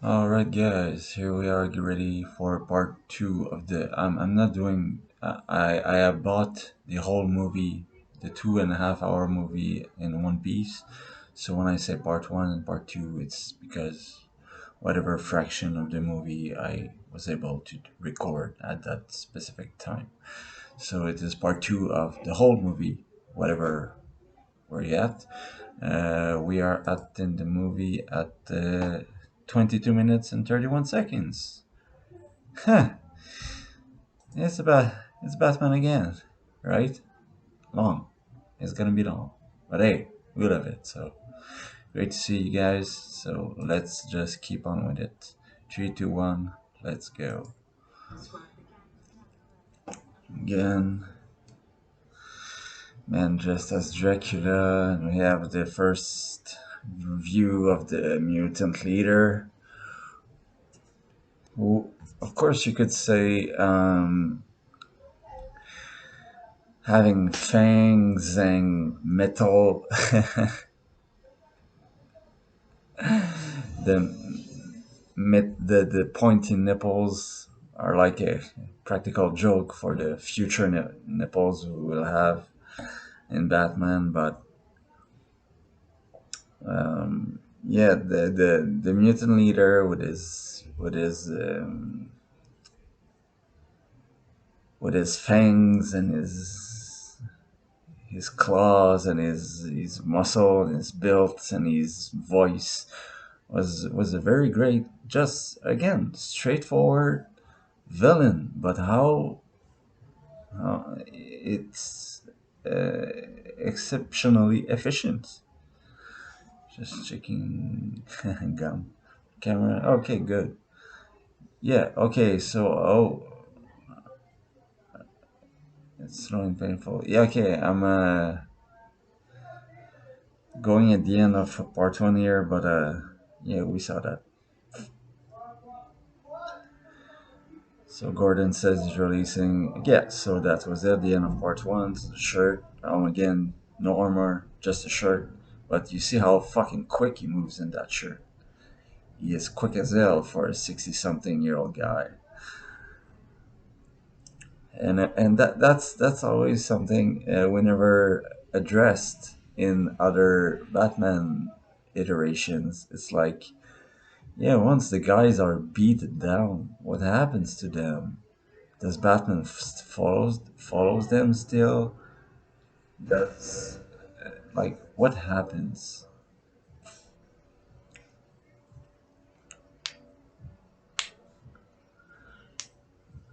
All right, guys, here we are, get ready for part two of the. I'm not doing. I have bought the whole movie, the 2.5 hour movie in one piece. So when I say part one and part two, it's because whatever fraction of the movie I was able to record at that specific time. So it is part two of the whole movie, whatever we're at. We are at in the movie at 22 minutes and 31 seconds. Huh. It's Batman again, right? Long. It's gonna be long. But hey, we love it. So great to see you guys. So let's just keep on with it. Three, two, one, let's go. Again, man dressed as Dracula, and we have the first view of the mutant leader. Who, of course, you could say having fangs and metal, the the pointy nipples are like a practical joke for the future nipples we will have in Batman. But yeah, the mutant leader with his fangs and his claws and his muscle and his build and his voice was a very great, just again straightforward villain, but how it's exceptionally efficient. Just checking gum camera. Okay, good. Yeah. Okay. So it's slow and painful. Yeah. Okay. I'm going at the end of part one here, but yeah, we saw that. So Gordon says he's releasing. Yeah, so that was it. The end of part one. So the shirt. Again, no armor, just a shirt. But you see how fucking quick he moves in that shirt. He is quick as hell for a 60-something-year-old guy. And that's always something whenever addressed in other Batman iterations. It's like, yeah, once the guys are beat down, what happens to them? Does Batman follows them still? Does like what happens?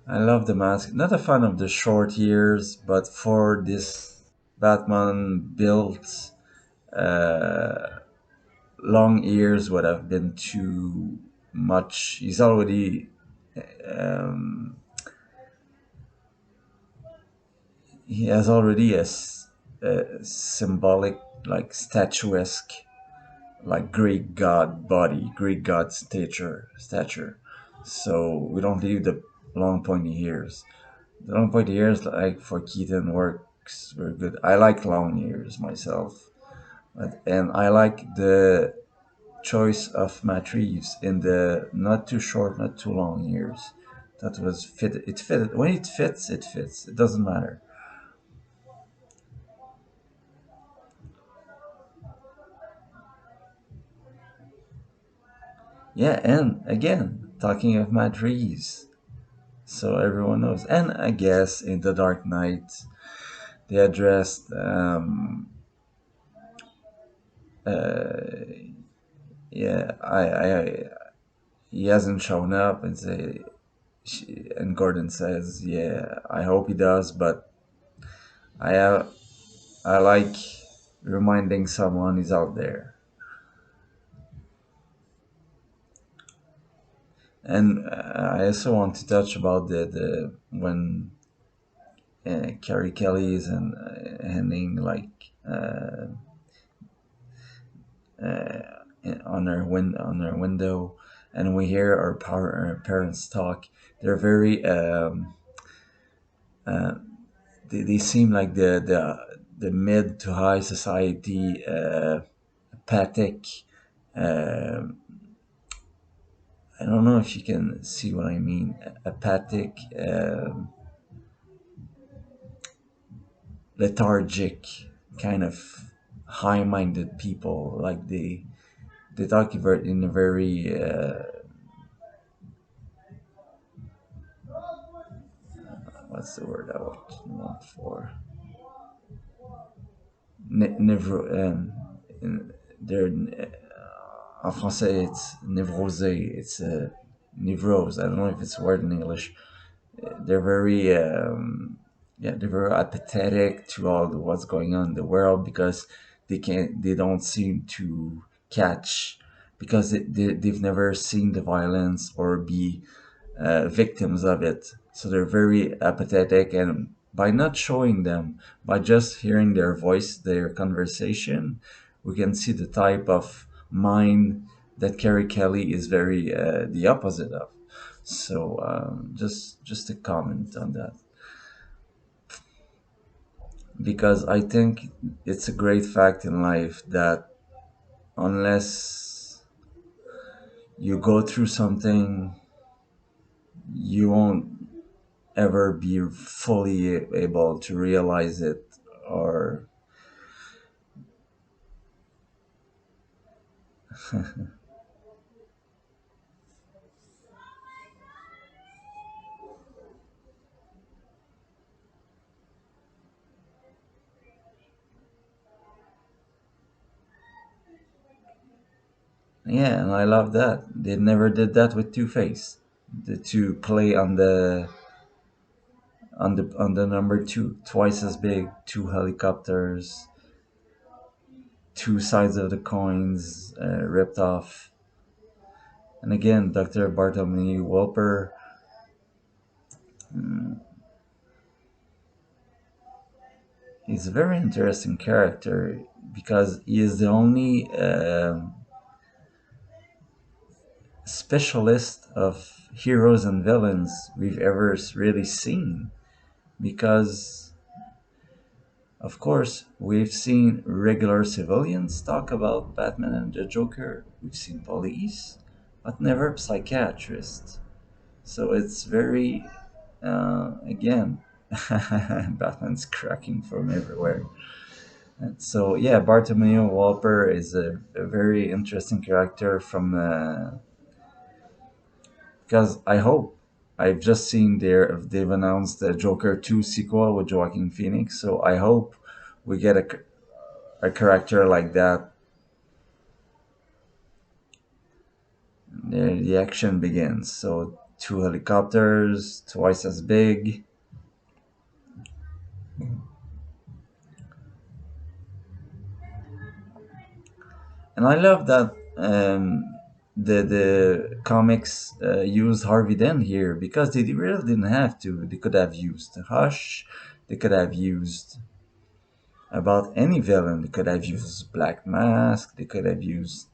I love the mask. Not a fan of the short ears, but for this Batman build, uh, long ears would have been too much. He's already um, he has already a symbolic, like statuesque, like Greek god body, Greek god stature. So we don't need the long pointy ears. The long pointy ears, like for Keaton, works very good. I like long ears myself, and I like the choice of Matt Reeves in the not too short, not too long ears. That was fit. It fitted when it fits. It fits. It doesn't matter. Yeah, and again, talking of Matt Reeves, so everyone knows. And I guess in The Dark Knight, they addressed. Yeah, he hasn't shown up, and and Gordon says, yeah, I hope he does, but I I like reminding someone he's out there. And I also want to touch about the when Carrie Kelly is handing like on her window, and we hear our parents talk. They're very they seem like the mid to high society apathic, uh, I don't know if you can see what I mean. Apathic, lethargic, kind of high-minded people. Like they talk about in a very what's the word I want for nevro. They're en français it's névrosé. It's nevrose. I don't know if it's a word in English. They're very yeah, they're very apathetic to all what's going on in the world because they don't seem to catch because they've never seen the violence or be victims of it. So they're very apathetic, and by not showing them, by just hearing their voice, their conversation, we can see the type of mind that Carrie Kelly is very the opposite of. So just a comment on that, because I think it's a great fact in life that unless you go through something, you won't ever be fully able to realize it. Or yeah, and I love that they never did that with Two Face. The two play on the number two, twice as big, two helicopters, two sides of the coins ripped off. And again, Dr. Bartholomew Wolper, he's a very interesting character because he is the only specialist of heroes and villains we've ever really seen. Because, of course, we've seen regular civilians talk about Batman and the Joker, we've seen police, but never psychiatrists. So it's very, again, Batman's cracking from everywhere. And so yeah, Bartomeu Walper is a very interesting character from because I hope I've just seen they've announced the Joker 2 sequel with Joaquin Phoenix, so I hope we get a character like that. The action begins. So two helicopters, twice as big, and I love that the comics used Harvey Dent here because they really didn't have to. They could have used Hush. They could have used about any villain. They could have used Black Mask. They could have used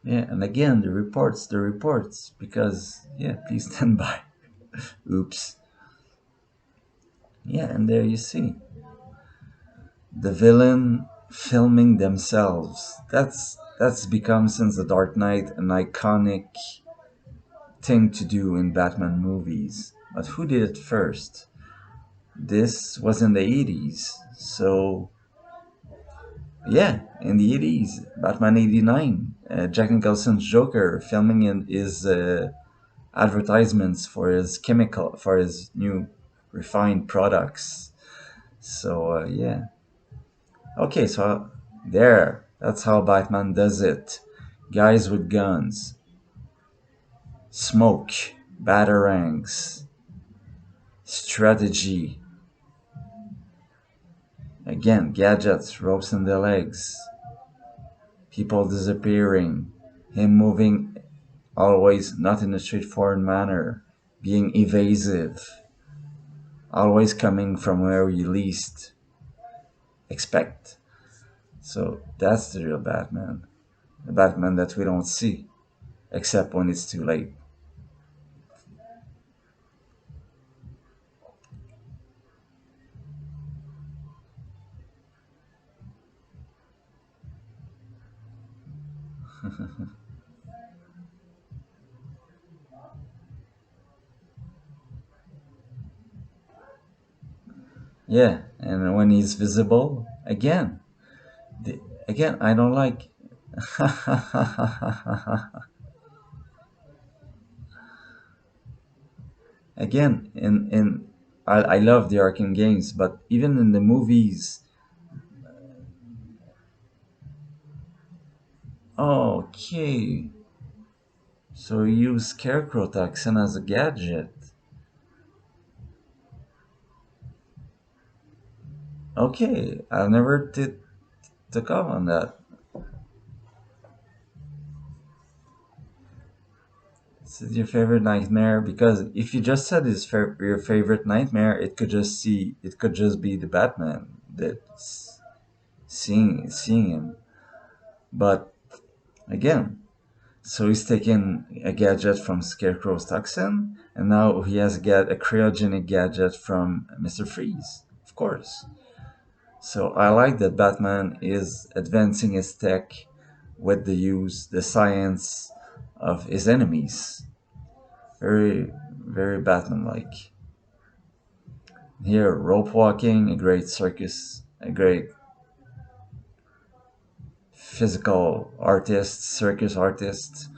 yeah. And again, the reports, because yeah, please stand by. Oops. Yeah, and there you see the villain filming themselves. That's become since the Dark Knight an iconic thing to do in Batman movies. But who did it first? This was in the 80s. So, yeah, in the 80s, Batman 89, Jack Nicholson's Joker filming in his advertisements for his for his new refined products. So, yeah. Okay, so there. That's how Batman does it. Guys with guns, smoke, batarangs, strategy, again, gadgets, ropes in the legs, people disappearing, him moving always not in a straightforward manner, being evasive, always coming from where you least expect. So that's the real Batman. The Batman that we don't see, except when it's too late. Yeah, and when he's visible, again, the, again, I don't like. Again, in I love the Arkham games, but even in the movies, okay. So you use Scarecrow Toxin as a gadget. Okay, I never did took up on that. This is your favorite nightmare because if you just said your favorite nightmare, it could just be the Batman that's seeing him. But again, so he's taken a gadget from Scarecrow's toxin, and now he has a cryogenic gadget from Mister Freeze, of course. So I like that Batman is advancing his tech with the science of his enemies. Very, very Batman-like. Here, rope walking, a great circus, a great physical artist, circus artist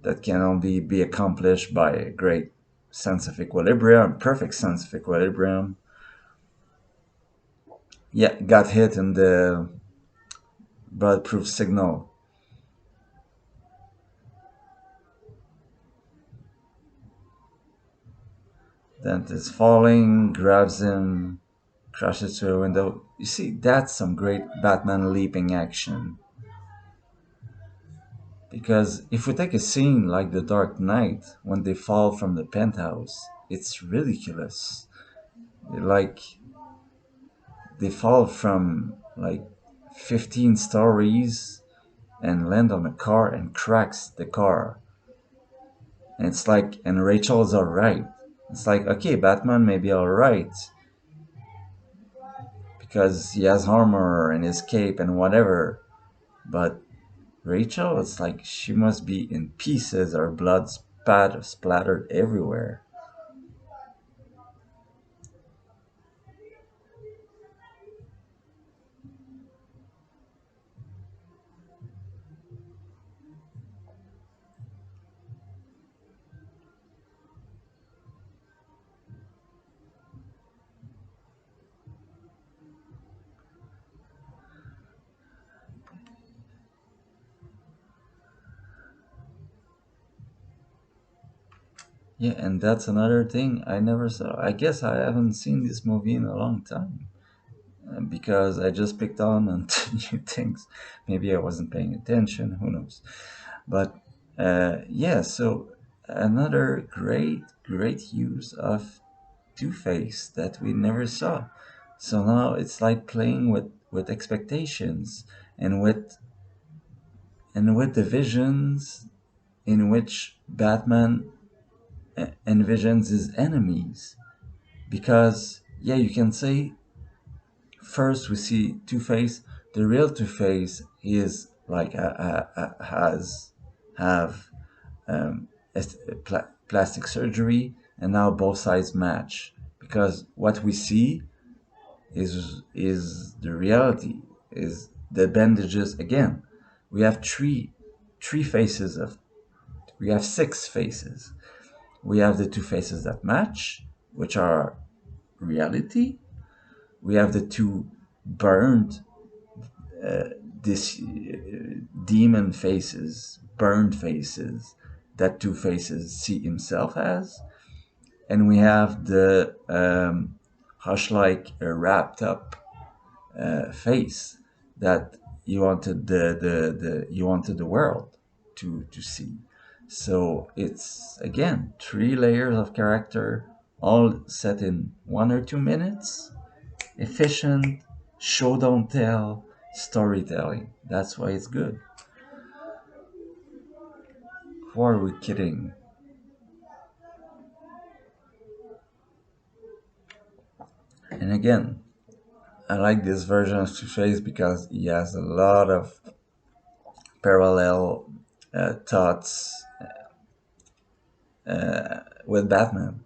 that can only be accomplished by a great sense of equilibrium, perfect sense of equilibrium. Yeah, got hit in the bulletproof signal. Dent is falling, grabs him, crashes through a window. You see, that's some great Batman leaping action. Because if we take a scene like The Dark Knight, when they fall from the penthouse, it's ridiculous. Like, they fall from like 15 stories and land on a car and cracks the car. And it's like, and Rachel's alright. It's like, okay, Batman may be alright because he has armor and his cape and whatever, but Rachel, it's like she must be in pieces or blood splattered everywhere. Yeah, and that's another thing I never saw. I guess I haven't seen this movie in a long time because I just picked on new things. Maybe I wasn't paying attention. Who knows? But yeah, so another great use of Two Face that we never saw. So now it's like playing with expectations and with the visions in which Batman envisions his enemies. Because yeah, you can say first we see Two Face. The real Two Face is like has have plastic surgery, and now both sides match because what we see is the reality is the bandages again. We have three faces of we have six faces. We have the two faces that match, which are reality. We have the two burned this demon faces, burned faces that Two Faces see himself as, and we have the hush like wrapped up face that you wanted the you wanted the world to see. So it's again three layers of character, all set in 1 or 2 minutes. Efficient, show don't tell storytelling. That's why it's good. Who are we kidding? And again, I like this version of Two Face because he has a lot of parallel thoughts with Batman.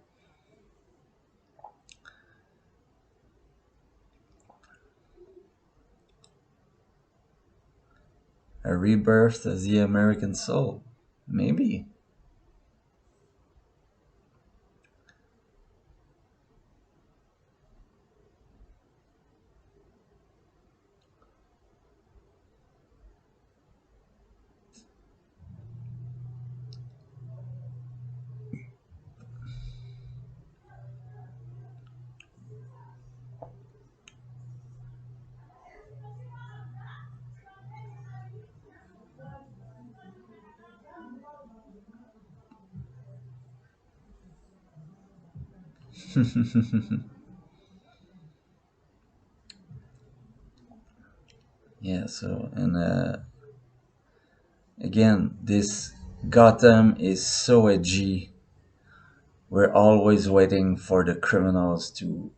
A rebirth as the American soul. Maybe. Yeah, so, and again, this Gotham is so edgy. We're always waiting for the criminals to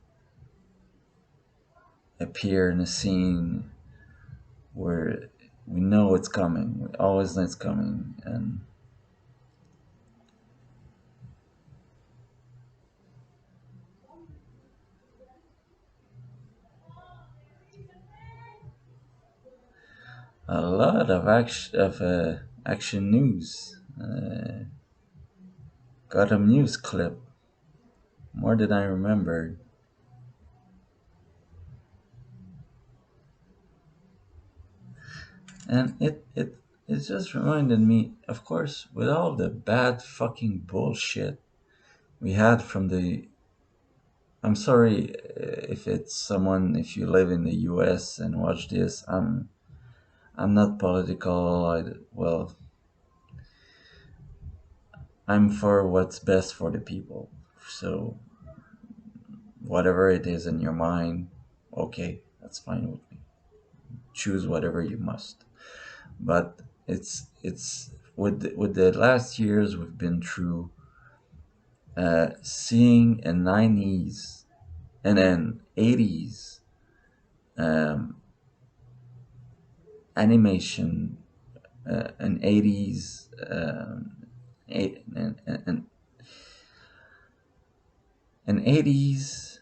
appear in a scene where we know it's coming. We always know it's coming. And a lot of action news. Gotham news clip, more than I remembered. And it just reminded me, of course, with all the bad fucking bullshit we had from the. I'm sorry if it's someone, if you live in the US and watch this. I'm not political. Well, I'm for what's best for the people. So whatever it is in your mind, okay, that's fine with me. Choose whatever you must. But it's with the last years we've been through, seeing a 90s and an 80s um, animation, an 80s an 80s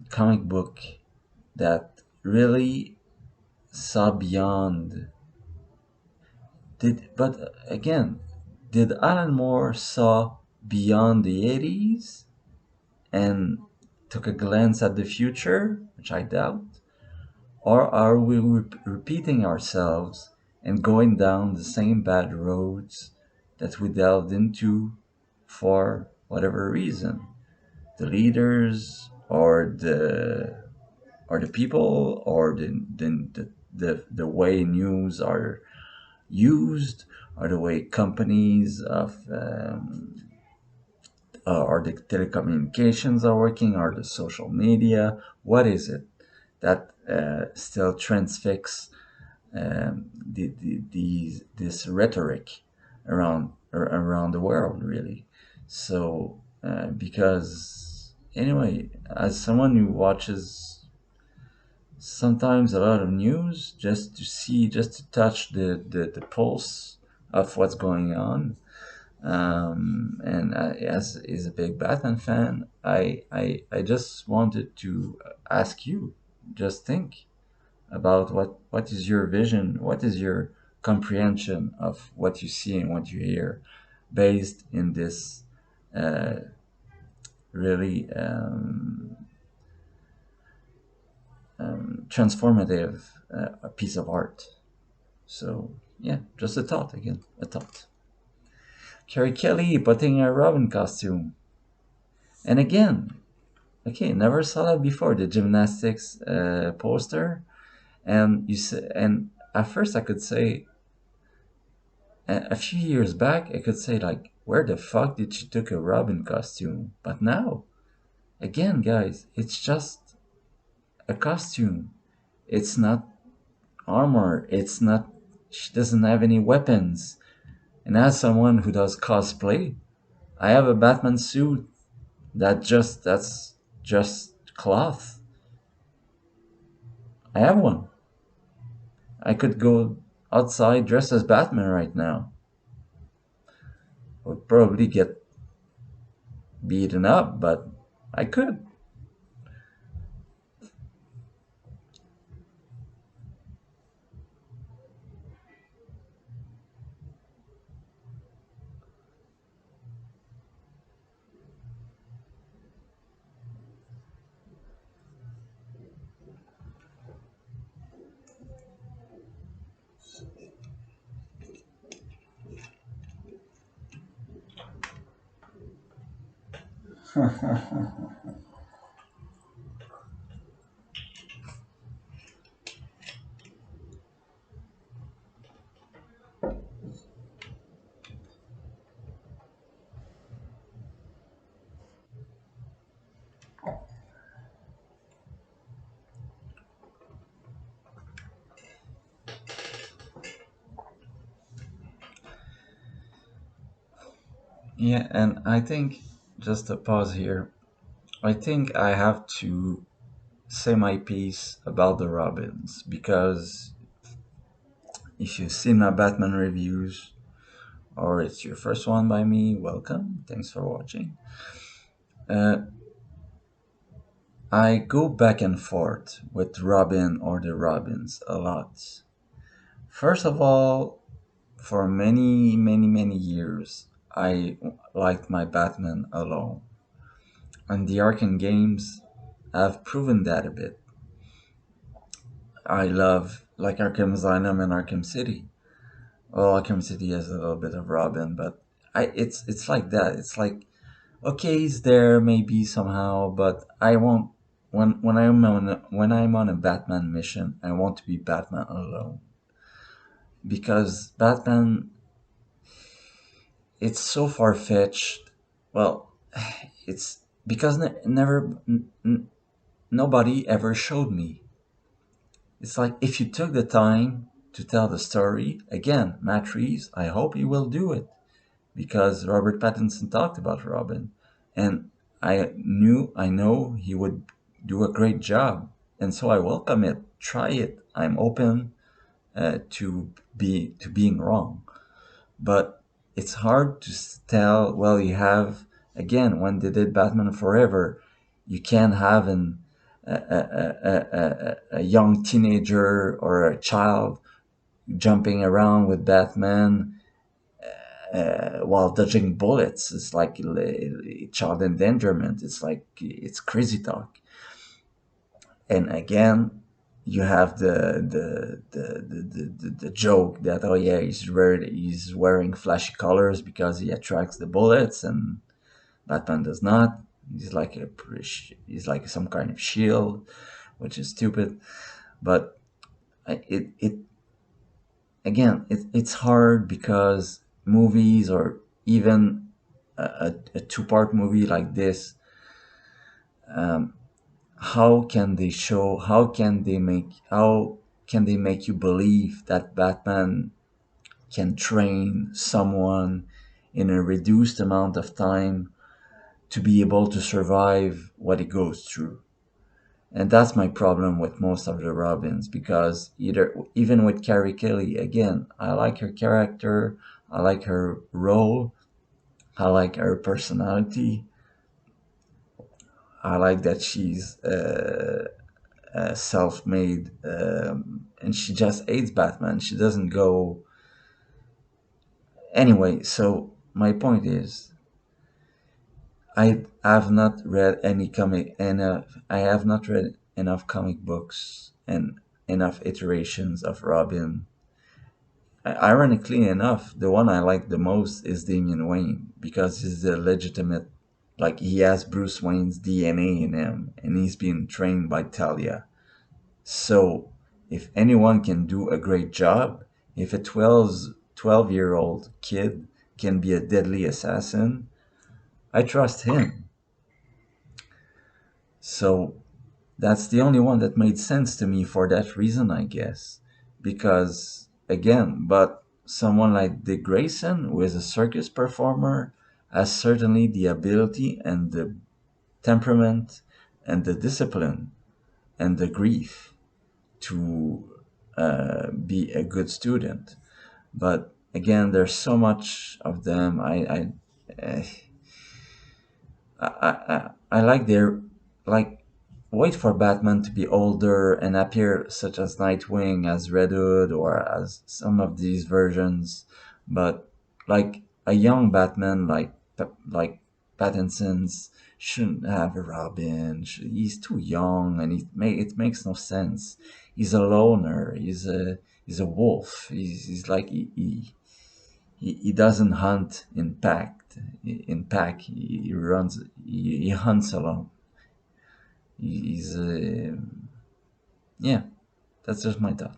comic book that really saw beyond. But again, did Alan Moore saw beyond the 80s and took a glance at the future, which I doubt? Or are we repeating ourselves and going down the same bad roads that we delved into for whatever reason? The leaders, or the people, or the way news are used, or the way companies of or the telecommunications are working, or the social media. What is it that still transfix this rhetoric around the world, really? So because anyway, as someone who watches sometimes a lot of news, just to touch the pulse of what's going on, and as is a big Batman fan, I just wanted to ask you, just think about what is your vision, what is your comprehension of what you see and what you hear, based in this uh, really transformative piece of art. So yeah, just a thought again, a thought. Carrie Kelly putting a Robin costume, and again, okay, never saw that before. The gymnastics poster, and you say, and at first I could say, a few years back, I could say like, where the fuck did she took a Robin costume? But now, again, guys, it's just a costume. It's not armor. It's not. She doesn't have any weapons. And as someone who does cosplay, I have a Batman suit that's just cloth. I have one. I could go outside dressed as Batman right now. Would probably get beaten up, but I could. Yeah, and I think, just a pause here, I think I have to say my piece about the Robins because if you've seen my Batman reviews or it's your first one by me, welcome. Thanks for watching. Uh, I go back and forth with Robin or the Robins a lot. First of all, for many, many, many years, I liked my Batman alone. And the Arkham games have proven that a bit. I love like Arkham Asylum and Arkham City. Well, Arkham City has a little bit of Robin, but it's like that. It's like okay, he's there maybe somehow, but I won't. When I'm on a Batman mission, I want to be Batman alone because Batman it's so far fetched. Well, it's because nobody ever showed me. It's like if you took the time to tell the story again, Matt Reeves, I hope you will do it because Robert Pattinson talked about Robin, and I know he would do a great job, and so I welcome it. Try it. I'm open to being wrong, but it's hard to tell. Well, you have again when they did Batman Forever, you can't have a young teenager or a child jumping around with Batman while dodging bullets. It's like child endangerment. It's like it's crazy talk. And again, you have the joke that oh yeah he's wearing flashy colors because he attracts the bullets and Batman does not. He's like some kind of shield, which is stupid. But it again it's hard because movies or even a two-part movie like this, um, how can they make you believe that Batman can train someone in a reduced amount of time to be able to survive what he goes through? And that's my problem with most of the Robins because even with Carrie Kelly, again, I like her character, I like her role, I like her personality, I like that she's self-made, and she just hates Batman. She doesn't go anyway. So my point is, I have not read any comic, and I have not read enough comic books and enough iterations of Robin. Ironically enough, the one I like the most is Damian Wayne because he's the legitimate, like he has Bruce Wayne's DNA in him, and he's been trained by Talia. So, if anyone can do a great job, if a 12-year old kid can be a deadly assassin, I trust him. So, that's the only one that made sense to me for that reason, I guess. Because, again, but someone like Dick Grayson, who is a circus performer, has certainly the ability and the temperament and the discipline and the grief to be a good student. But again, there's so much of them. I like their like wait for Batman to be older and appear such as Nightwing, as Red Hood, or as some of these versions. But like a young Batman, like Pattinson's, shouldn't have a Robin. He's too young, and it makes no sense. He's a loner. He's a wolf. He's like he doesn't hunt in pack. He runs. He hunts alone. He's yeah. That's just my thought.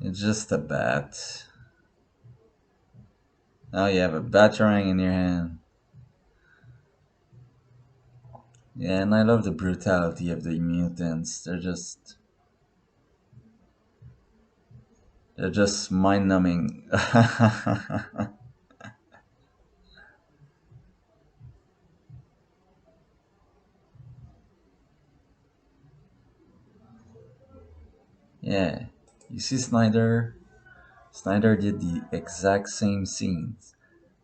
It's just a bat. Now you have a batarang in your hand. Yeah, and I love the brutality of the mutants. They're just mind numbing. Yeah. You see Snyder? Snyder did the exact same scenes.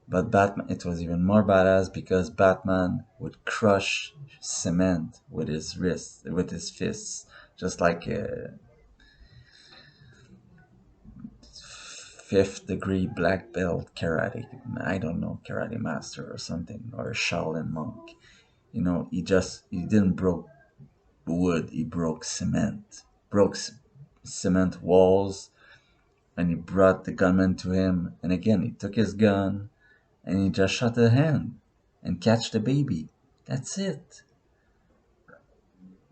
But Batman, it was even more badass because Batman would crush cement with his wrists, with his fists, just like a fifth degree black belt karate. I don't know, karate master or something, or a Shaolin monk. He didn't broke wood. He broke cement, broke cement walls, and he brought the gunman to him. And again, he took his gun and he just shot the hand and catch the baby. That's it.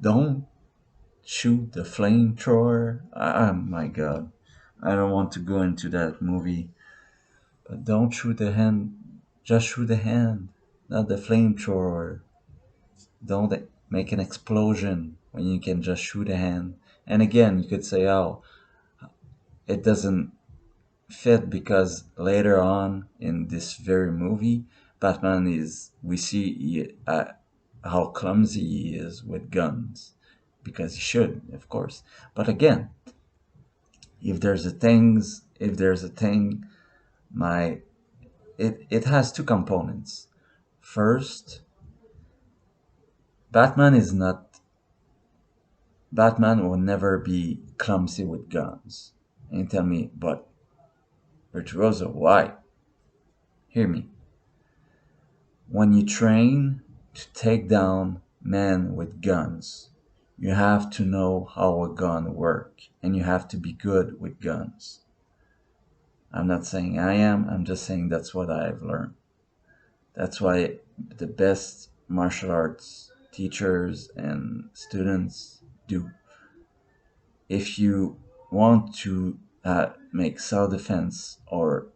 Don't shoot the flamethrower. Oh my god. I don't want to go into that movie. But don't shoot the hand. Just shoot the hand, not the flamethrower. Don't make an explosion when you can just shoot a hand. And again, you could say, oh, it doesn't fit because later on in this very movie, Batman is, we see how clumsy he is with guns because he should, of course. But again, if there's a thing, my it has two components. First, Batman is not Batman will never be clumsy with guns. And you tell me, but Virtuoso, why? Hear me. When you train to take down men with guns, you have to know how a gun works, and you have to be good with guns. I'm not saying I am, I'm just saying that's what I've learned. That's why the best martial arts teachers and students do. If you want to make self defense or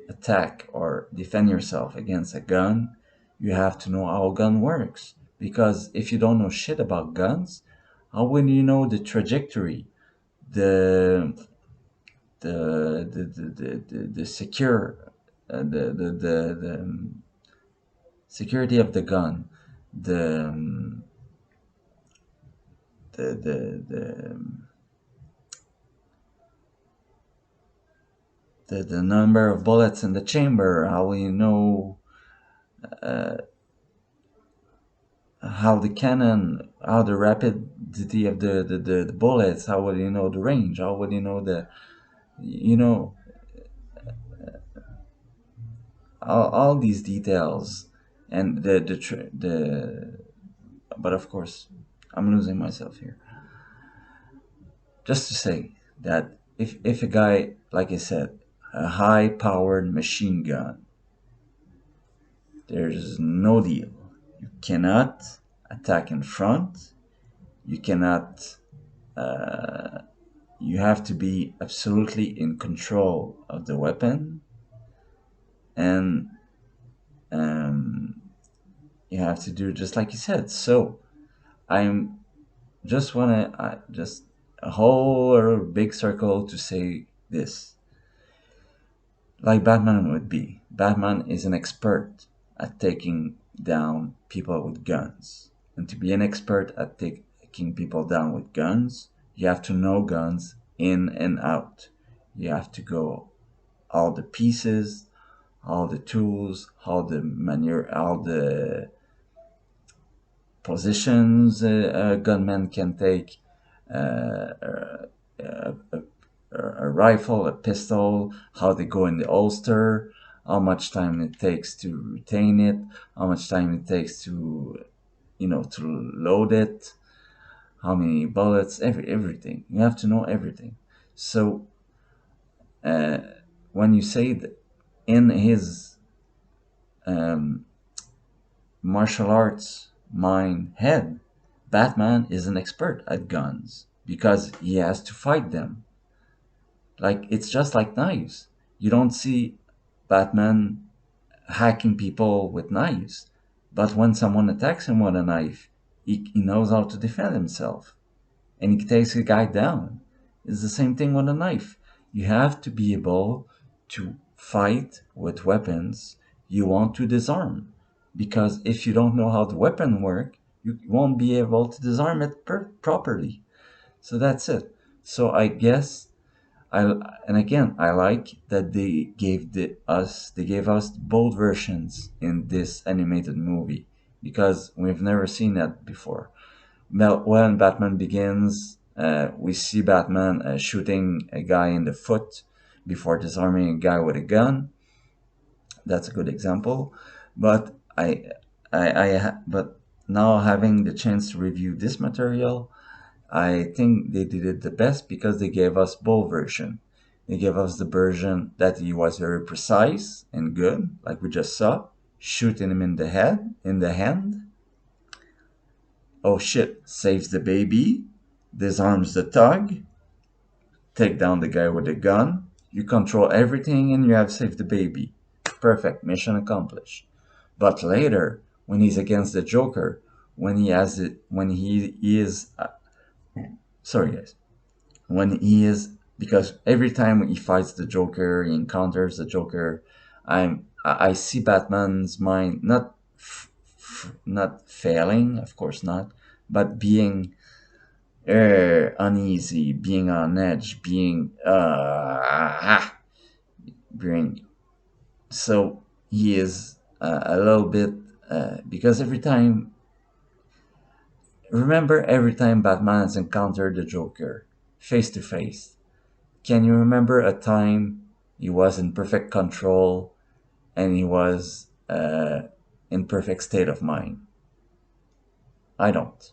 attack or defend yourself against a gun, you have to know how a gun works. Because if you don't know shit about guns, how will you know the trajectory, the the secure, the security of the gun, the the the number of bullets in the chamber? How will you know how the cannon, how the rapidity of the bullets? How will you know the range? How will you know you know all these details and the but of course I'm losing myself here. just to say that if a guy, like I said, a high powered machine gun, there's no deal. You cannot attack in front. You cannot. You have to be absolutely in control of the weapon, and um, you have to do just like you said. So I'm just wanna just a whole big circle to say this. Like Batman would be. Batman is an expert at taking down people with guns. And to be an expert at taking people down with guns, you have to know guns in and out. You have to go all the pieces, all the tools, all the positions a gunman can take, a, a rifle, a pistol, how they go in the holster, how much time it takes to retain it, how much time it takes to, to load it, how many bullets, everything. You have to know everything. So uh, when you say that in his um, martial arts mind head, Batman is an expert at guns because he has to fight them. Like it's just like knives. You don't see Batman hacking people with knives, but when someone attacks him with a knife, he knows how to defend himself and he takes a guy down. It's the same thing with a knife. You have to be able to fight with weapons you want to disarm. Because if you don't know how the weapon works, you won't be able to disarm it properly. So that's it. So I guess and again I like that they gave us both versions in this animated movie because we've never seen that before. When Batman Begins, we see Batman shooting a guy in the foot before disarming a guy with a gun. That's a good example. But but now having the chance to review this material, I think they did it the best because they gave us both version. They gave us the version that he was very precise and good, like we just saw, shooting him in the head, in the hand. Oh shit, saves the baby, disarms the thug, take down the guy with the gun. You control everything and you have saved the baby. Perfect, mission accomplished. But later, when he's against the Joker, when he is, sorry guys, when he is, because every time he fights the Joker, he encounters the Joker, I see Batman's mind not failing, of course not, but being uneasy, being on edge, being so he is a little bit because every time Batman has encountered the Joker face to face, can you remember a time he was in perfect control and he was in perfect state of mind? I don't.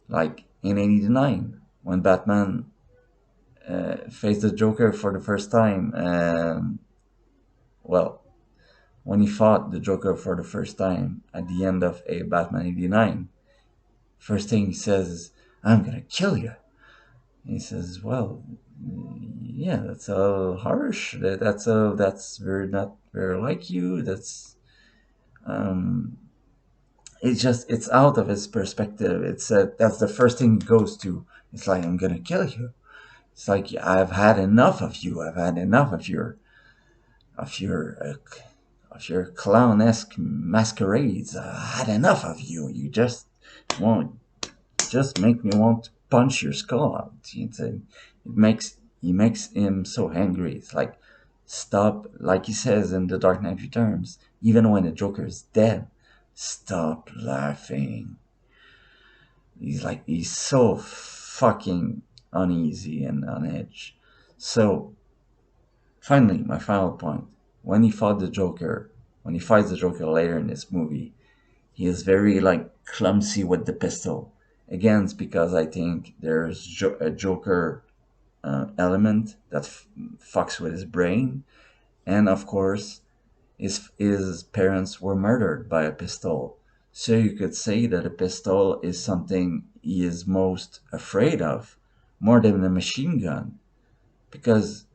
Like in '89, when Batman faced the Joker for the first time, well, when he fought the Joker for the first time at the end of a Batman '89, first thing he says is, "I'm gonna kill you." And he says, "Well, yeah, that's a little harsh. That's very not very like you. Um, it's out of his perspective. That's the first thing he goes to. It's like I'm gonna kill you. It's like I've had enough of you. I've had enough of your of your clown-esque masquerades. I had enough of you. You won't just make me want to punch your skull out. He makes him so angry. It's like stop, like he says in The Dark Knight Returns. Even when the Joker is dead, stop laughing. He's so fucking uneasy and on edge. So finally, my final point: when he fought the Joker, when he fights the Joker later in this movie, he is very like clumsy with the pistol, Again, it's because I think there's a Joker element that fucks with his brain, and of course, his parents were murdered by a pistol. So you could say that a pistol is something he is most afraid of, more than a machine gun, because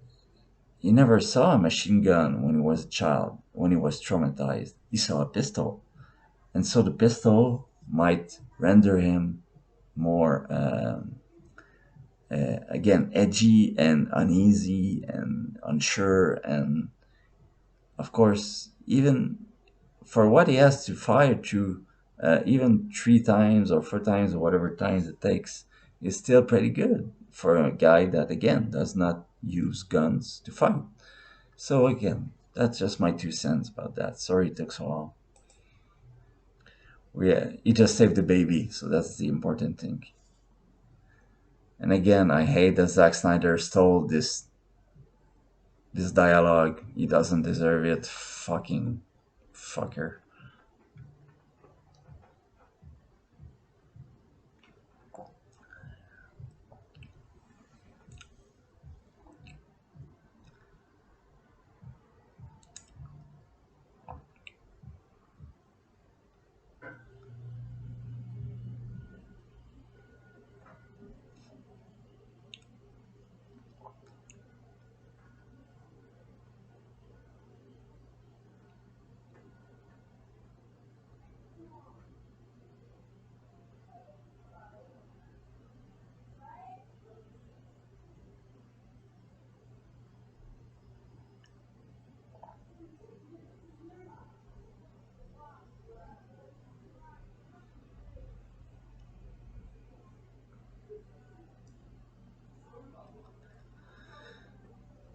he never saw a machine gun when he was a child, when he was traumatized. He saw a pistol. And so the pistol might render him more, again, edgy and uneasy and unsure. And of course, even for what he has to fire to, even 3 times or 4 times or whatever times it takes, is still pretty good for a guy that, again, does not use guns to fight. So again, that's just my 2 cents about that. Sorry it took so long. Yeah, he just saved the baby, so that's the important thing. And again, I hate that Zack Snyder stole this dialogue. He doesn't deserve it. Fucking fucker.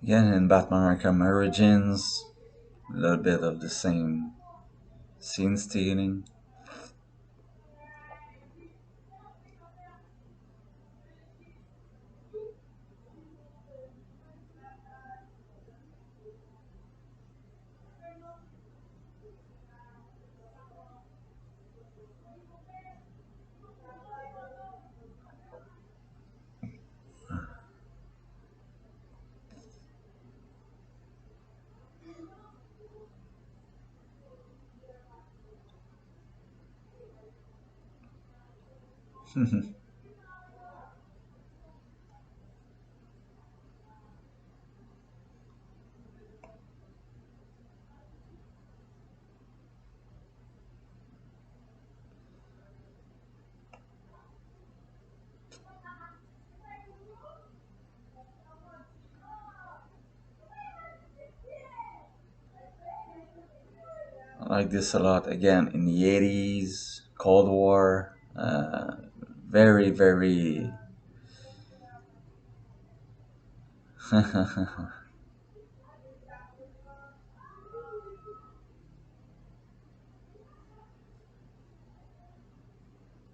Again, in Batman Arkham Origins, a little bit of the same scene stealing. I like this a lot. Again, in the 80s, Cold War, very, very.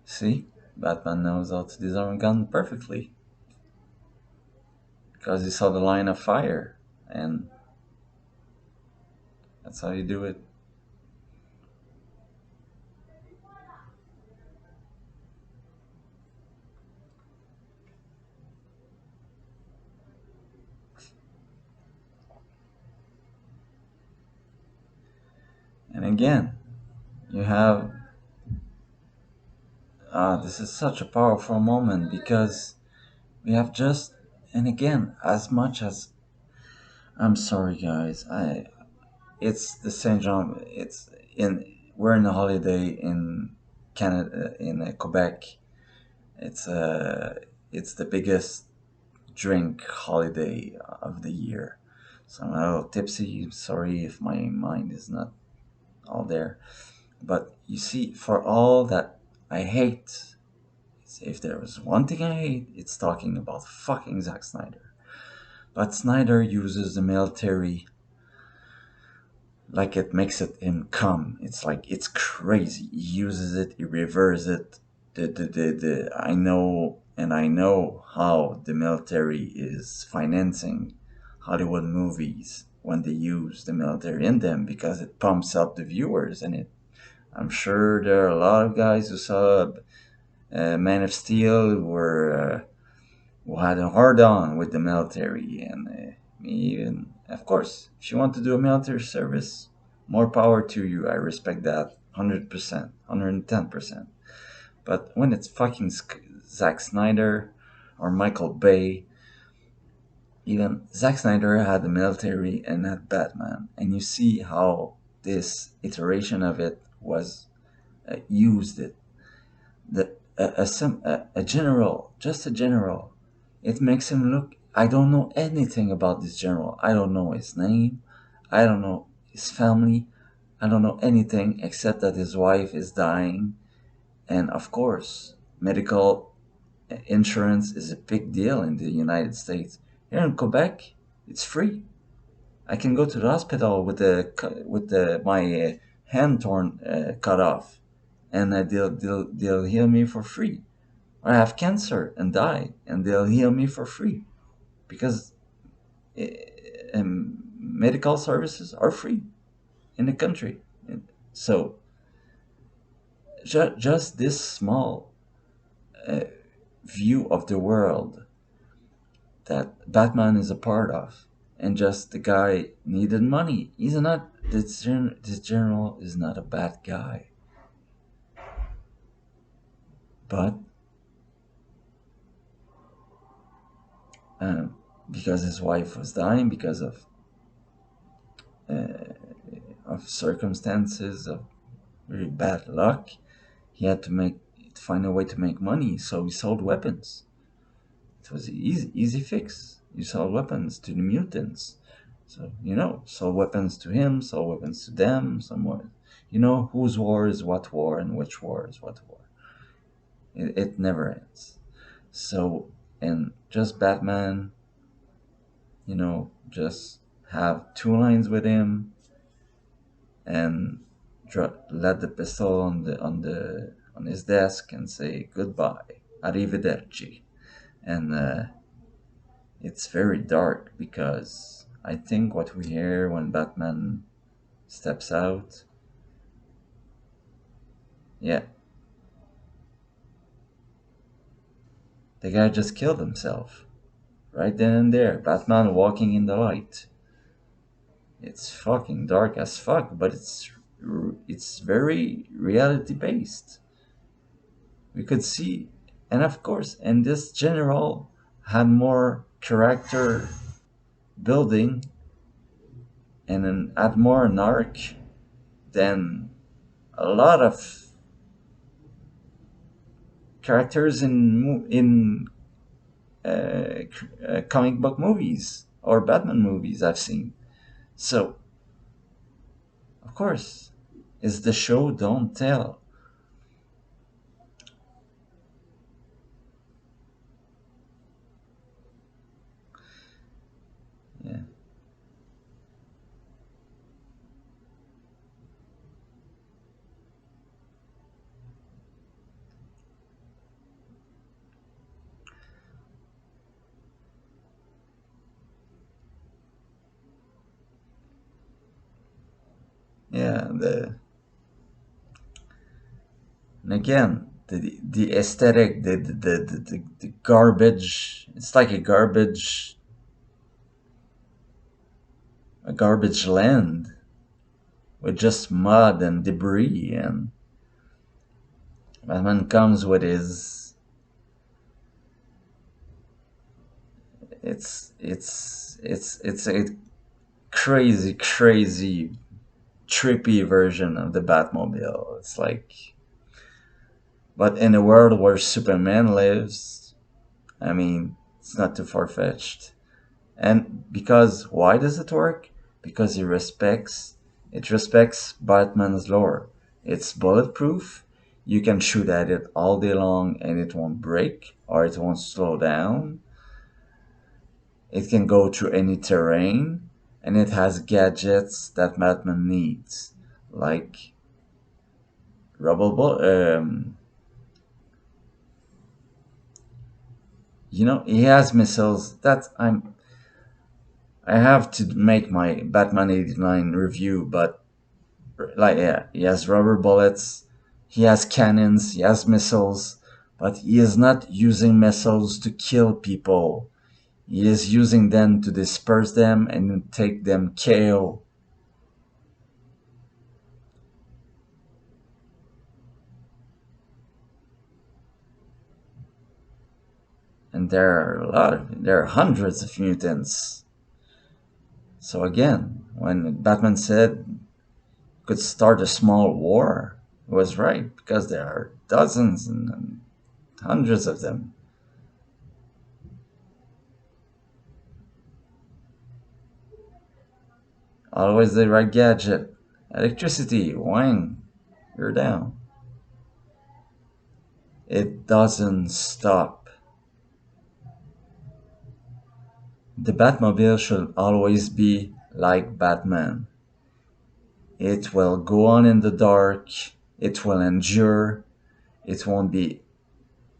See, Batman knows how to disarm a gun perfectly because he saw the line of fire, and that's how you do it. And again, you have this is such a powerful moment because we have just, and again, as much as I'm sorry, guys, I it's the Saint Jean. It's in we're in a holiday in Canada, in Quebec. It's it's the biggest drink holiday of the year. So I'm a little tipsy. Sorry if my mind is not all there. But you see, for all that I hate, if there was one thing I hate, it's talking about fucking Zack Snyder. But Snyder uses the military like it makes it him come. It's like it's crazy. He uses it, he reverses it. I know, and I know how the military is financing Hollywood movies when they use the military in them because it pumps up the viewers and it. I'm sure there are a lot of guys who saw Man of Steel who had a hard on with the military, and even, of course, if you want to do a military service, more power to you. I respect that 100%, 110%. But when it's fucking Zack Snyder or Michael Bay, even Zack Snyder had the military and had Batman, and you see how this iteration of it was used. It a general, just a general. It makes him look. I don't know anything about this general. I don't know his name. I don't know his family. I don't know anything except that his wife is dying, and of course, medical insurance is a big deal in the United States. Here in Quebec, it's free. I can go to the hospital with my hand torn cut off, and they'll heal me for free. Or I have cancer and die, and they'll heal me for free because medical services are free in the country. So just this small view of the world that Batman is a part of, and just the guy needed money. He's not this general is not a bad guy, but um, because his wife was dying because of circumstances of very bad luck, he had to find a way to make money. So he sold weapons. It was an easy fix. You sold weapons to the mutants. So, sold weapons to him, sold weapons to them, somewhere. Whose war is what war and which war is what war. It never ends. So, and just Batman, just have two lines with him and let the pistol on his desk and say goodbye, arrivederci. And it's very dark because I think what we hear when Batman steps out, yeah, the guy just killed himself right then and there. Batman walking in the light. It's fucking dark as fuck, but it's very reality based. We could see, and of course, and this general had more character building and had more an arc than a lot of characters in comic book movies or Batman movies I've seen. So, of course, it's the show don't tell. Yeah, yeah. And again, the aesthetic, the garbage. It's like a garbage land with just mud and debris, and Batman comes with his. It's a crazy trippy version of the Batmobile. It's like, but in a world where Superman lives, I mean, it's not too far fetched. And because why does it work? Because it respects Batman's lore. It's bulletproof. You can shoot at it all day long and it won't break or it won't slow down. It can go through any terrain, and it has gadgets that Batman needs, like rubble bull. He has missiles that I have to make my Batman 89 review, but like, yeah, he has rubber bullets, he has cannons, he has missiles, but he is not using missiles to kill people. He is using them to disperse them and take them KO. And there are hundreds of mutants. So again, when Batman said could start a small war, he was right because there are dozens and hundreds of them. Always the right gadget. Electricity, wang, you're down. It doesn't stop. The Batmobile should always be like Batman. It will go on in the dark, it will endure, it won't be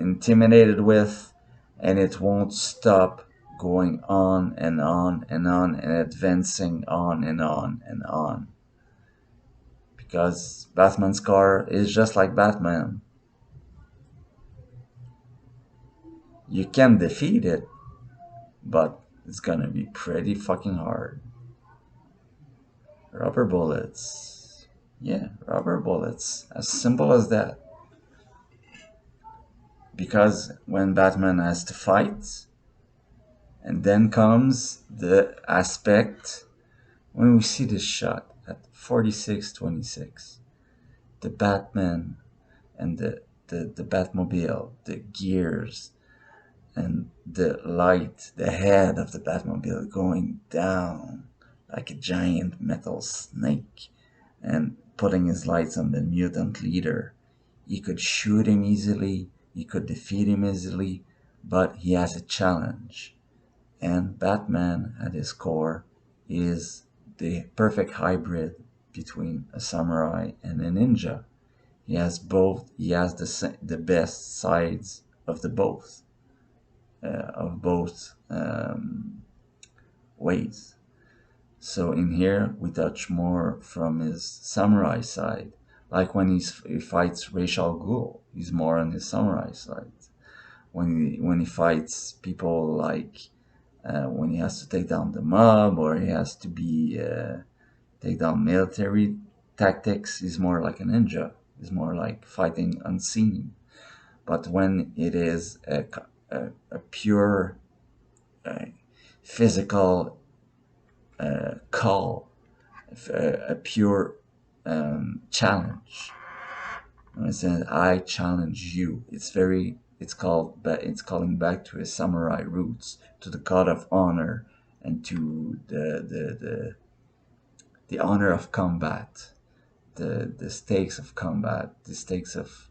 intimidated with, and it won't stop going on and on and on and advancing on and on and on. Because Batman's car is just like Batman. You can defeat it, but it's gonna be pretty fucking hard. Rubber bullets. Yeah, rubber bullets. As simple as that. Because when Batman has to fight, and then comes the aspect when we see this shot at 46:26, the Batman and the Batmobile, the gears, and the light, the head of the Batmobile going down like a giant metal snake and putting his lights on the mutant leader. He could shoot him easily, he could defeat him easily, but he has a challenge. And Batman, at his core, is the perfect hybrid between a samurai and a ninja. He has both. He has the best sides of the both of both ways. So in here we touch more from his samurai side. Like when he fights Ra's al Ghul, he's more on his samurai side. When he fights people like when he has to take down the mob or he has to be take down military tactics, he's more like a ninja. He's more like fighting unseen. But when it is a pure physical call, a pure challenge. When it says "I challenge you," it's calling back to his samurai roots, to the code of honor, and to the honor of combat, the stakes of combat, the stakes of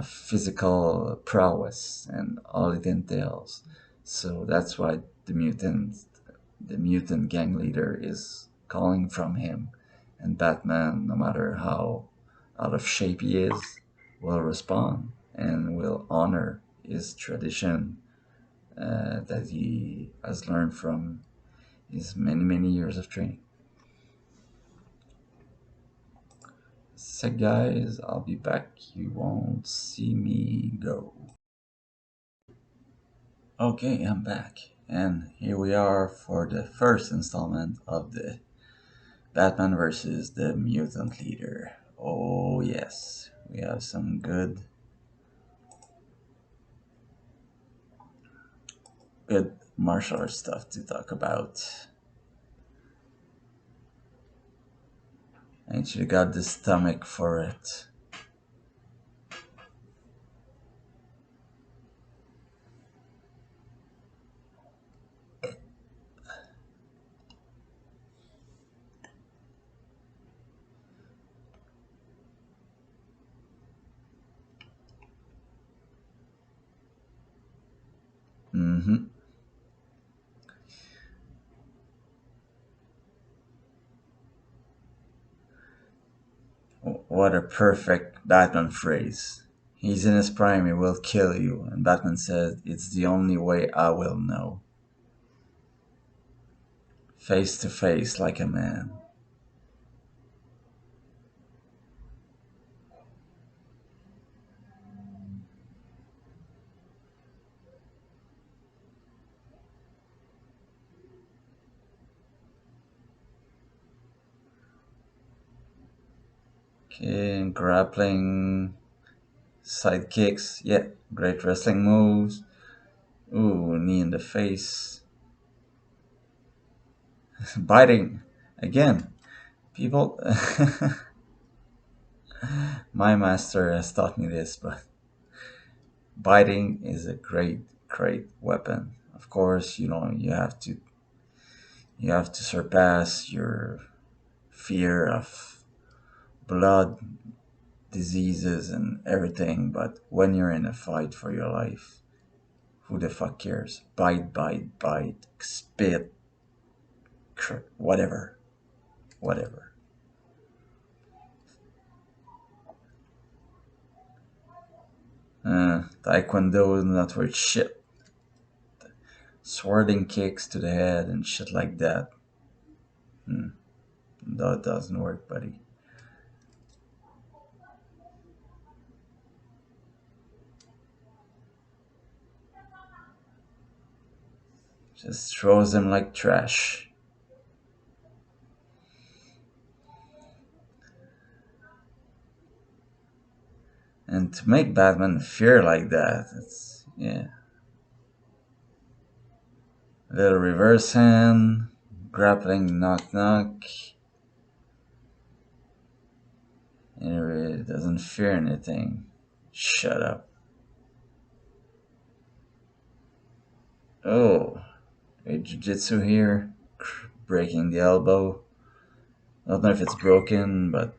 physical prowess, and all it entails. So that's why the mutant gang leader is calling from him, and Batman, no matter how out of shape he is, will respond and will honor his tradition that he has learned from his many years of training. So guys, I'll be back. You won't see me go. Okay, I'm back. And here we are for the first installment of the Batman versus the Mutant Leader. Oh yes, we have some good martial arts stuff to talk about. I actually got the stomach for it. Mm-hmm. What a perfect Batman phrase. He's in his prime, he will kill you. And Batman said, it's the only way I will know. Face to face like a man. Okay, grappling, side kicks. Yeah, great wrestling moves. Ooh, knee in the face. Biting. Again, people. My master has taught me this, but biting is a great weapon. Of course, you have to surpass your fear of blood, diseases, and everything. But when you're in a fight for your life, who the fuck cares? Bite, spit, whatever, whatever. Taekwondo is not worth shit. Swording kicks to the head and shit like that. That doesn't work, buddy. Just throws them like trash. And to make Batman fear like that, it's yeah. A little reverse hand, grappling knock knock, and it really doesn't fear anything. Shut up. Oh, great jiu-jitsu here, breaking the elbow. I don't know if it's broken, but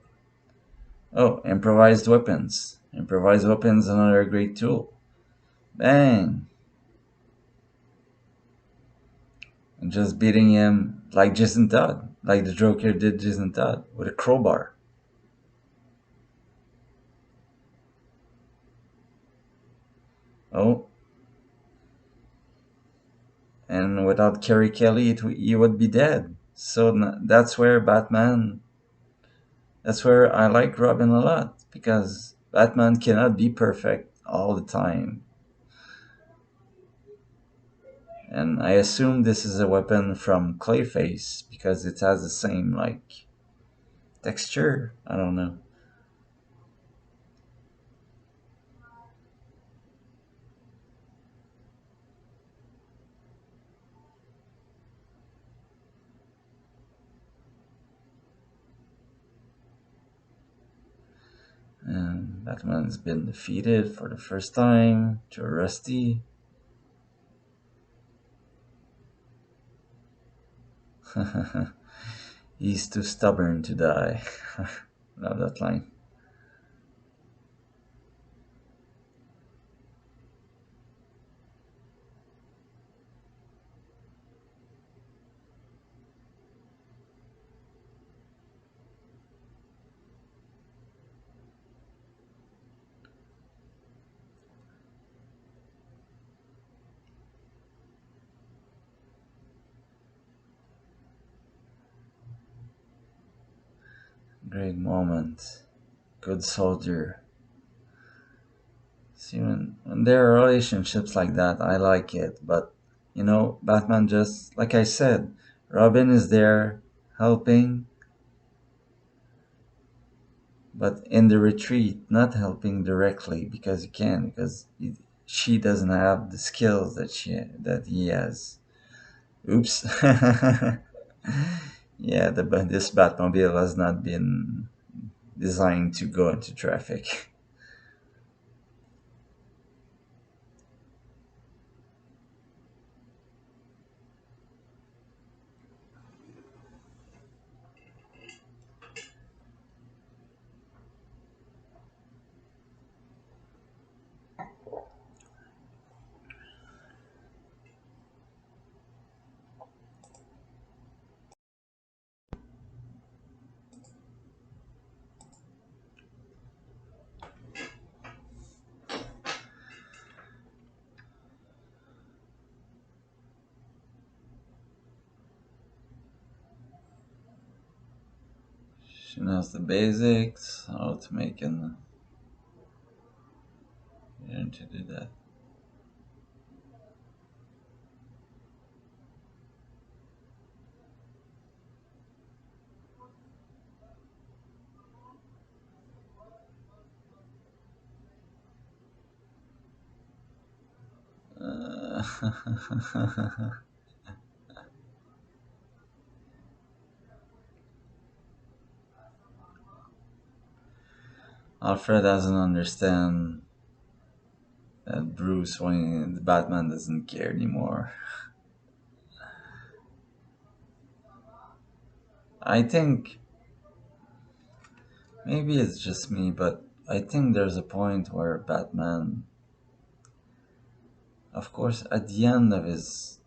oh, improvised weapons. Improvised weapons, another great tool. Bang! And just beating him like Jason Todd, like the Joker did Jason Todd with a crowbar. Oh, and without Kerry Kelly, he would be dead. So that's where Batman. That's where I like Robin a lot because Batman cannot be perfect all the time. And I assume this is a weapon from Clayface because it has the same like texture. I don't know. And Batman's been defeated for the first time to Rusty. He's too stubborn to die. Love that line. Great moment. Good soldier. See, when there are relationships like that, I like it. But, Batman just, like I said, Robin is there helping, but in the retreat, not helping directly because he can, because she doesn't have the skills that he has. Oops. Yeah, this Batmobile has not been designed to go into traffic. She knows the basics, how to make an to do that. Alfred doesn't understand that Bruce Wayne, the Batman, doesn't care anymore. I think maybe it's just me, but I think there's a point where Batman, of course, at the end of his,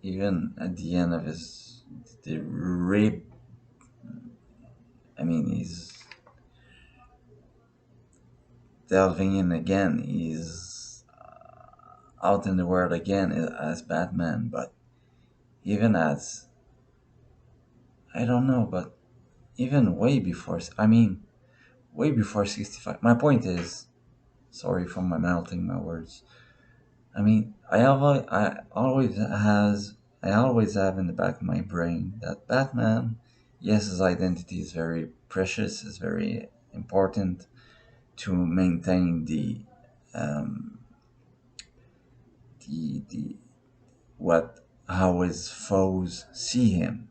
even at the end of his, the rape, I mean, he's delving in again, he's out in the world again as Batman, but even as, I don't know, but even way before, I mean, way before 65. My point is, sorry for my melting my words. I mean, I always have in the back of my brain that Batman, yes, his identity is very precious, is very important to maintain um, the what how his foes see him,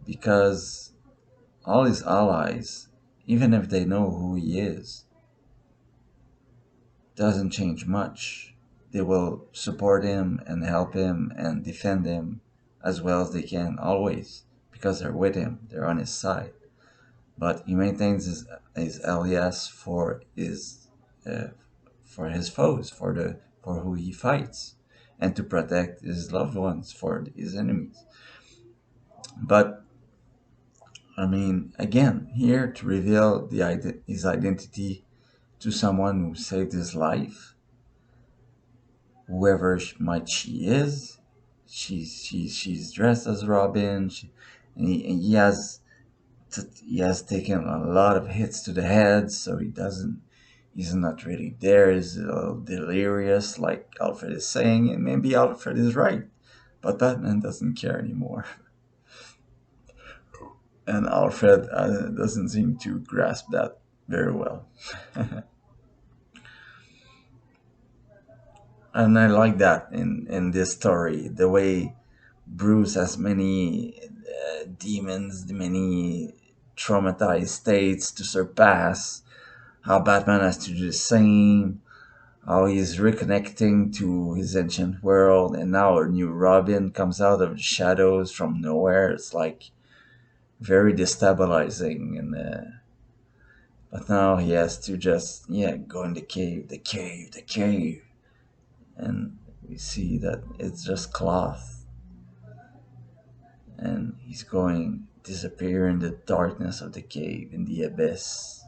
because all his allies, even if they know who he is, doesn't change much. They will support him and help him and defend him as well as they can always, because they're with him, they're on his side. But he maintains his alias uh, for his foes, for who he fights, and to protect his loved ones for his enemies. But I mean, again, here to reveal his identity to someone who saved his life, whoever might she is. She's dressed as Robin. And he has taken a lot of hits to the head, so he's not really there. He's a little delirious, like Alfred is saying, and maybe Alfred is right, but Batman doesn't care anymore, and Alfred doesn't seem to grasp that very well. And I like that in this story, the way Bruce has many demons, many traumatized states to surpass. How Batman has to do the same. How he's reconnecting to his ancient world, and now a new Robin comes out of the shadows from nowhere. It's like very destabilizing, and but now he has to just go in the cave, and we see that it's just cloth, and he's going disappear in the darkness of the cave in the abyss.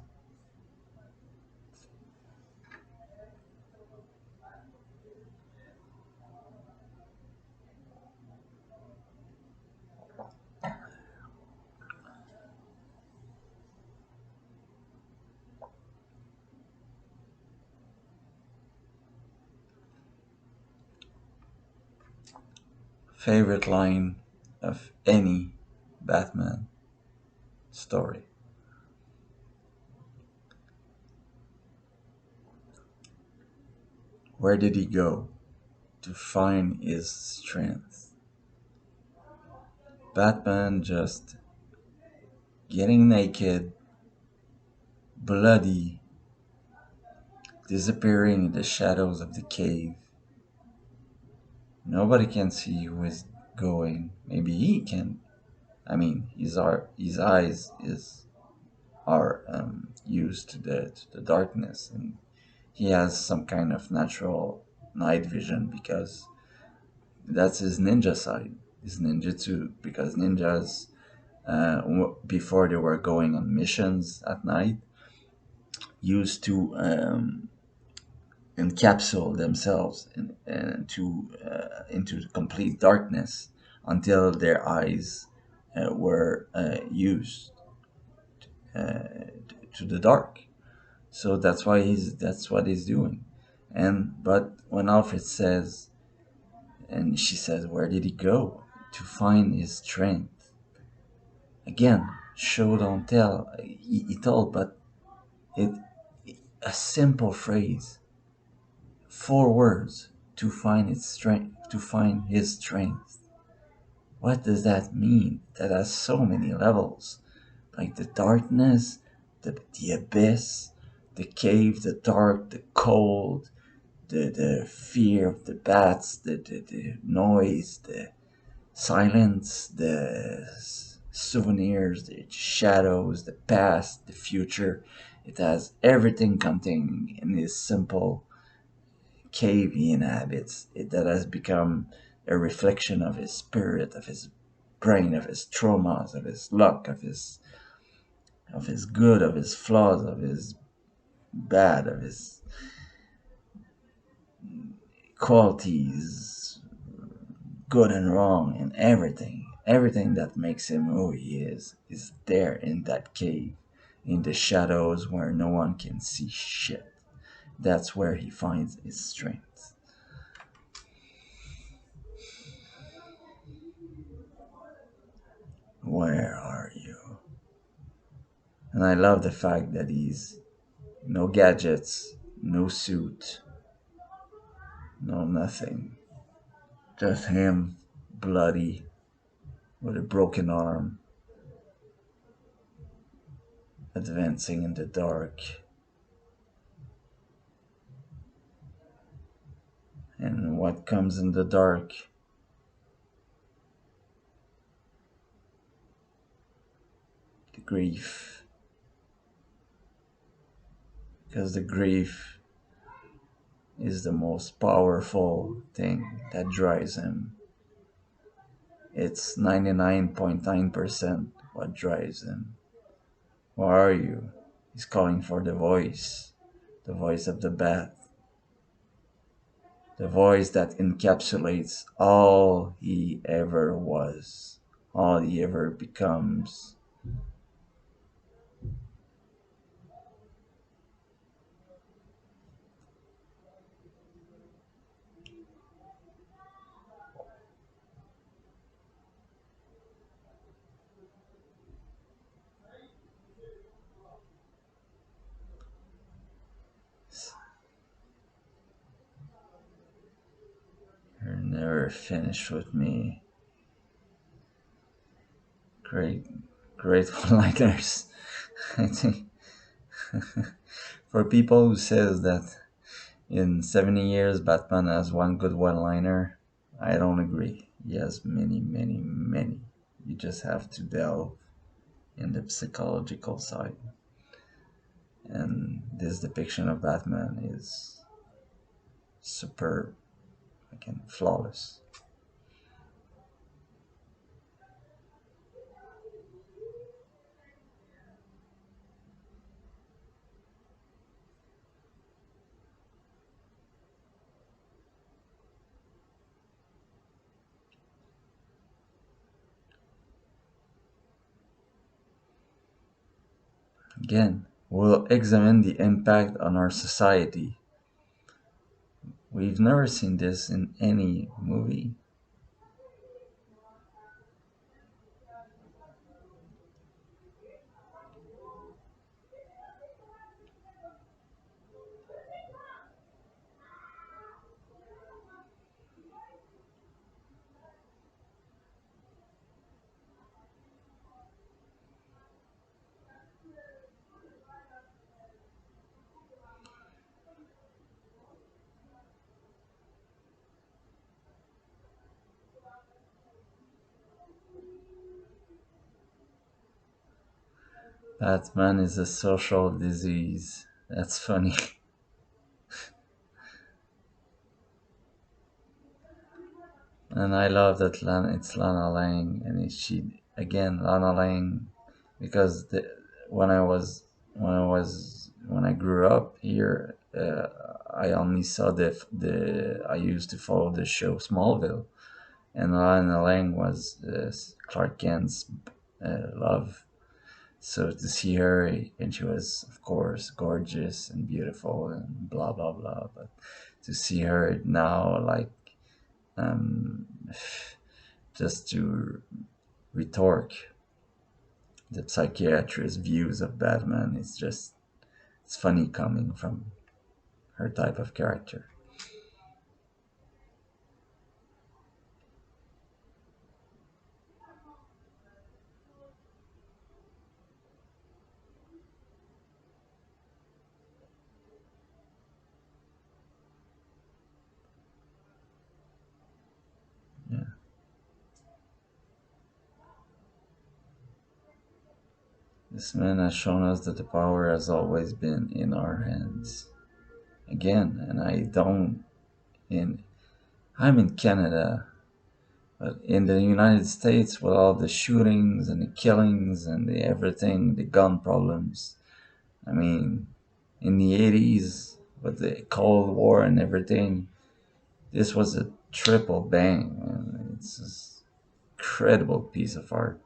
Favorite line of any Batman story. Where did he go to find his strength? Batman just getting naked, bloody, disappearing in the shadows of the cave. Nobody can see who is going. Maybe he can. I mean, his eyes are used to the darkness, and he has some kind of natural night vision because that's his ninja side, his ninjutsu. Because ninjas, before they were going on missions at night, used to encapsulate themselves into complete darkness until their eyes were used to the dark. So that's what he's doing. And but when Alfred says, and she says, where did he go to find his strength? Again, show don't tell. He told, but it a simple phrase, 4 words. to find its strength, to find his strength. What does that mean? That has so many levels, like the darkness, the abyss, the cave, the dark, the cold, the fear of the bats, the noise, the silence, the souvenirs, the shadows, the past, the future. It has everything contained in this simple cave he inhabits. That has become a reflection of his spirit, of his brain, of his traumas, of his luck, of his good, of his flaws, of his bad, of his qualities, good and wrong, and everything. Everything that makes him who he is there in that cave, in the shadows where no one can see shit. That's where he finds his strength. Where are you? And I love the fact that he's no gadgets, no suit, no nothing. Just him, bloody, with a broken arm, advancing in the dark. And what comes in the dark? The grief. Because the grief is the most powerful thing that drives him. It's 99.9% what drives him. Where are you? He's calling for the voice of the bat, the voice that encapsulates all he ever was, all he ever becomes. You're never finished with me. Great, great one-liners. I think for people who says that in 70 years Batman has one good one-liner, I don't agree. He has many, many, many. You just have to delve in the psychological side. And this depiction of Batman is superb, again, flawless. Again, we'll examine the impact on our society. We've never seen this in any movie. Batman is a social disease. That's funny. And I love that it's Lana Lang, and she again Lana Lang, because when I grew up here, I only saw the I used to follow the show Smallville, and Lana Lang was Clark Kent's love. So to see her, and she was of course gorgeous and beautiful and blah blah blah, but to see her now, like, um, just to retort the psychiatrist's views of Batman, it's funny coming from her type of character. This man has shown us that the power has always been in our hands. Again, and I don't in I'm in Canada, but in the United States with all the shootings and the killings and the everything, the gun problems. I mean, in the 80s with the Cold War and everything, this was a triple bang, man. It's just incredible piece of art.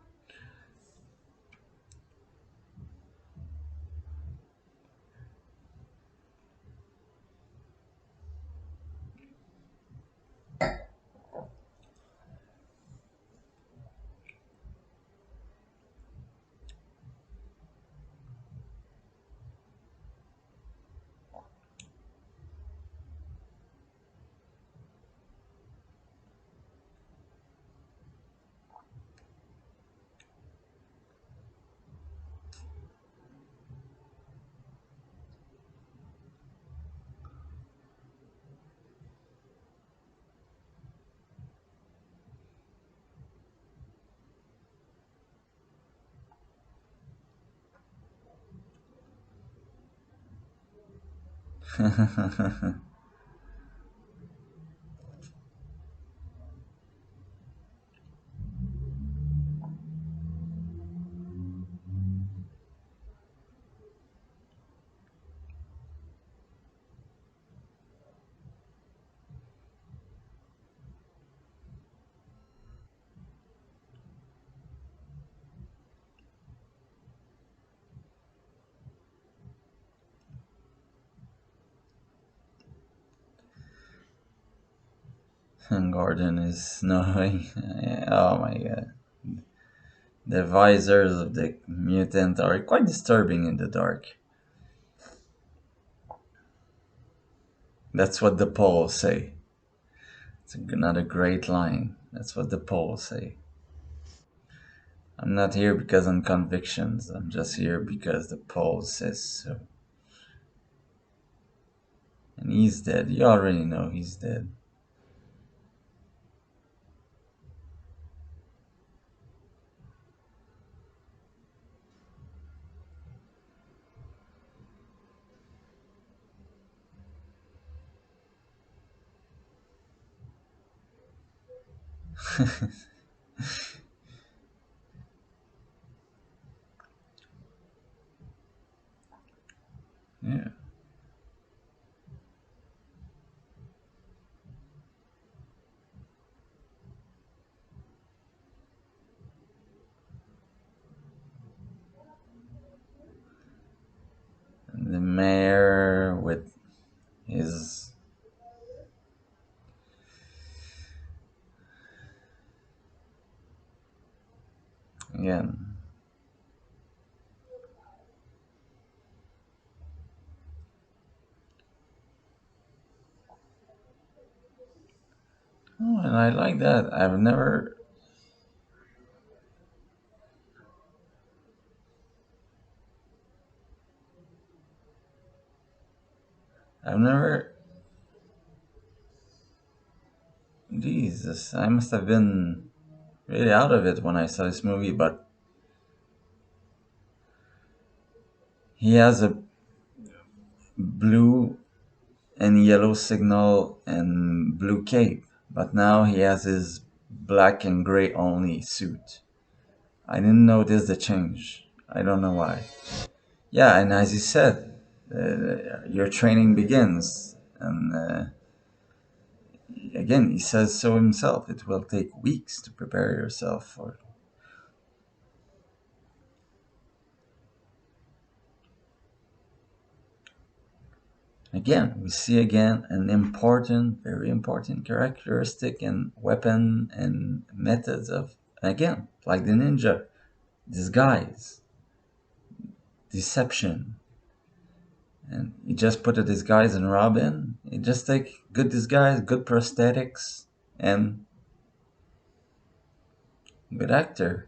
And Gordon is snowing. Oh my god. The visors of the mutant are quite disturbing in the dark. That's what the polls say. It's another great line. That's what the polls say. I'm not here because of convictions. I'm just here because the poll says so. And he's dead. You already know he's dead. Yeah. And the mayor with his again. Oh, and I like that. I've never. Jesus, I must have been really out of it when I saw this movie. But he has a blue and yellow signal and blue cape, but now he has his black and gray only suit. I didn't notice the change. I don't know why. Yeah, and as you said, your training begins, and again, he says so himself. It will take weeks to prepare yourself for. Again, we see again an important, very important characteristic and weapon and methods of again, like the ninja, disguise, deception, and you just put a disguise in Robin. You just take good disguise, good prosthetics, and good actor.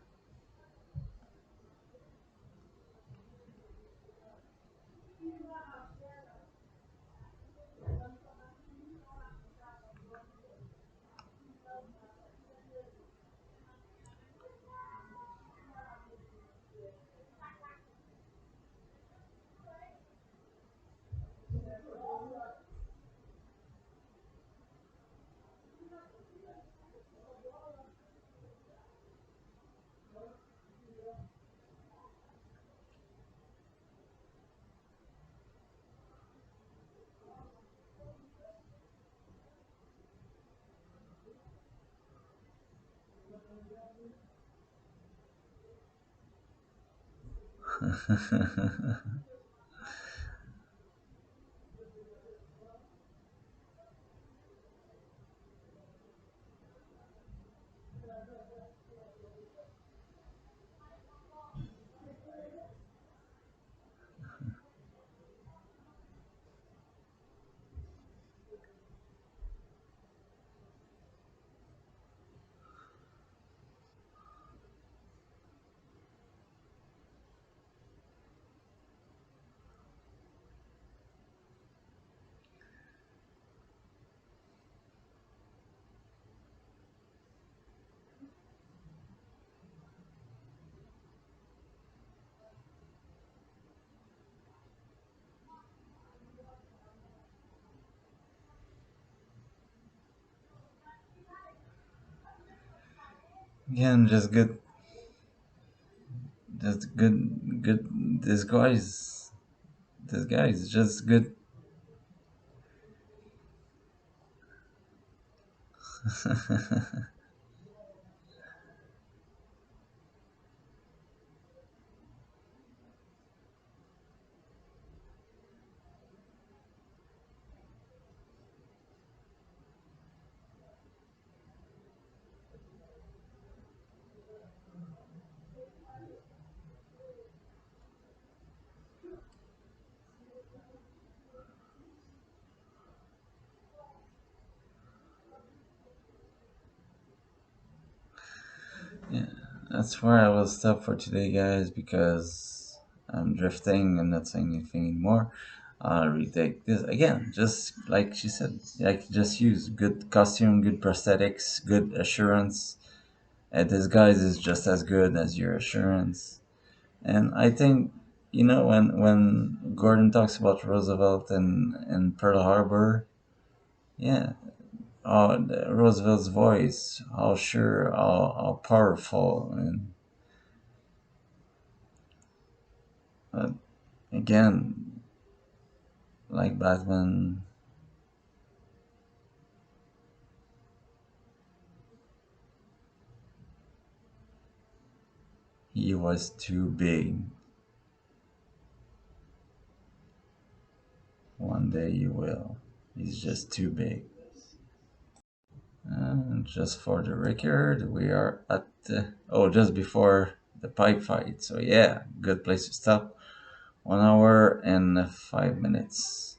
Again, just good. This guy is just good. Yeah, that's where I will stop for today, guys, because I'm drifting and not saying anything anymore. I'll retake this again, just like she said, like just use good costume, good prosthetics, good assurance. And this guys is just as good as your assurance. And I think when Gordon talks about Roosevelt and Pearl Harbor, yeah, Roosevelt's voice, how sure, how powerful, and uh, again, like Batman, he was too big. One day you will. He's just too big. And just for the record, we are at just before the pipe fight. So yeah, good place to stop. 1 hour and 5 minutes.